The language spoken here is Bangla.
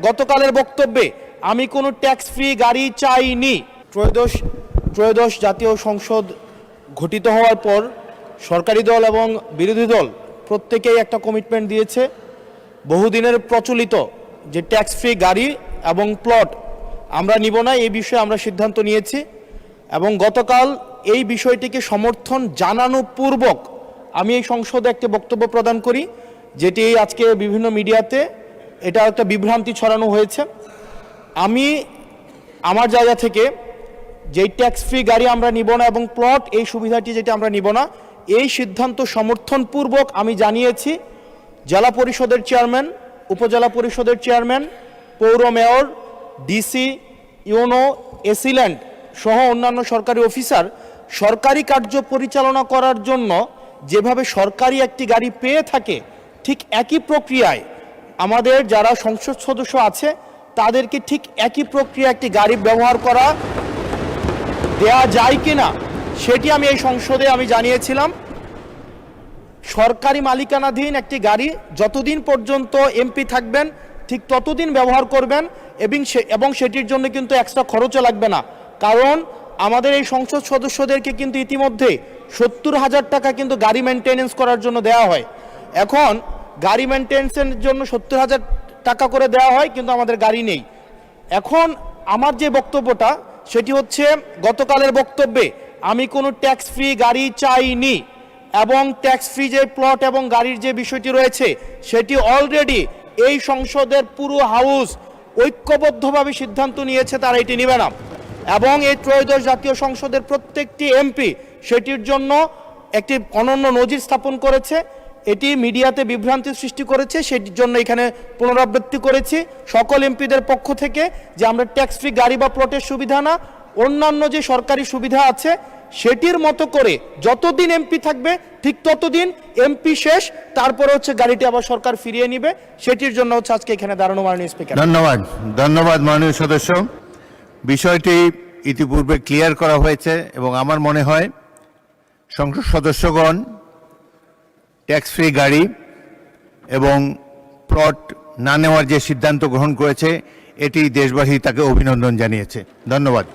গতকালের বক্তব্যে আমি কোনো ট্যাক্স ফ্রি গাড়ি চাইনি। ত্রয়োদশ জাতীয় সংসদ গঠিত হওয়ার পর সরকারি দল এবং বিরোধী দল প্রত্যেকেই একটা কমিটমেন্ট দিয়েছে, বহুদিনের প্রচলিত যে ট্যাক্স ফ্রি গাড়ি এবং প্লট আমরা নিব না, এই বিষয়ে আমরা সিদ্ধান্ত নিয়েছি। এবং গতকাল এই বিষয়টিকে সমর্থন জানানো পূর্বক আমি এই সংসদে একটি বক্তব্য প্রদান করি, যেটি আজকে বিভিন্ন মিডিয়াতে এটা একটা বিভ্রান্তি ছড়ানো হয়েছে। আমি আমার জায়গা থেকে যেই ট্যাক্স ফ্রি গাড়ি আমরা নিব না এবং প্লট এই সুবিধাটি যেটা আমরা নিব না, এই সিদ্ধান্ত সমর্থনপূর্বক আমি জানিয়েছি জেলা পরিষদের চেয়ারম্যান, উপজেলা পরিষদের চেয়ারম্যান, পৌর মেয়র, ডিসি, ইউনো, এসিল্যান্ড সহ অন্যান্য সরকারি অফিসার সরকারি কার্য পরিচালনা করার জন্য যেভাবে সরকারি একটি গাড়ি পেয়ে থাকে, ঠিক একই প্রক্রিয়ায় আমাদের যারা সংসদ সদস্য আছে তাদেরকে ঠিক একই প্রক্রিয়া একটি গাড়ি ব্যবহার করা দেয়া যায় কিনা সেটি আমি এই সংসদে আমি জানিয়েছিলাম। সরকারি মালিকানাধীন একটি গাড়ি যতদিন পর্যন্ত এমপি থাকবেন ঠিক ততদিন ব্যবহার করবেন এবং সেটির জন্য কিন্তু এক্সট্রা খরচও লাগবে না, কারণ আমাদের এই সংসদ সদস্যদেরকে কিন্তু ইতিমধ্যে 70,000 টাকা কিন্তু গাড়ি মেনটেনেন্স করার জন্য দেওয়া হয়। এখন গাড়ি মেনটেনেন্সের জন্য 70,000 টাকা করে দেওয়া হয়, কিন্তু আমাদের গাড়ি নেই। এখন আমার যে বক্তব্যটা সেটি হচ্ছে গতকালের বক্তব্যে আমি কোনো ট্যাক্স ফ্রি গাড়ি চাইনি এবং ট্যাক্স ফ্রি যে প্লট এবং গাড়ির যে বিষয়টি রয়েছে সেটি অলরেডি এই সংসদের পুরো হাউস ঐক্যবদ্ধভাবে সিদ্ধান্ত নিয়েছে তারা এটি নেবে না, এবং এই ত্রয়োদশ জাতীয় সংসদের প্রত্যেকটি এমপি সেটির জন্য একটি অনন্য নজির স্থাপন করেছে। এটি মিডিয়াতে বিভ্রান্তি সৃষ্টি করেছে, সেটির জন্য এখানে পুনরাবৃত্তি করেছি সকল এমপিদের পক্ষ থেকে যে আমরা ট্যাক্স ফ্রি গাড়ি বা প্লটের সুবিধা না, অন্যান্য যে সরকারি সুবিধা আছে সেটির মতো করে যতদিন এমপি থাকবে ঠিক ততদিন এমপি শেষ, তারপরে হচ্ছে গাড়িটি আবার সরকার ফিরিয়ে নিবে। সেটির জন্য হচ্ছে আজকে এখানে দাঁড়ানো মাননীয় স্পিকার। ধন্যবাদ মাননীয় সদস্য। বিষয়টি ইতিপূর্বে ক্লিয়ার করা হয়েছে এবং আমার মনে হয় সংসদ সদস্যগণ ট্যাক্স ফ্রি গাড়ি এবং প্লট না নেওয়ার যে সিদ্ধান্ত গ্রহণ করেছে এটি দেশবাসী তাকে অভিনন্দন জানিয়েছে। ধন্যবাদ।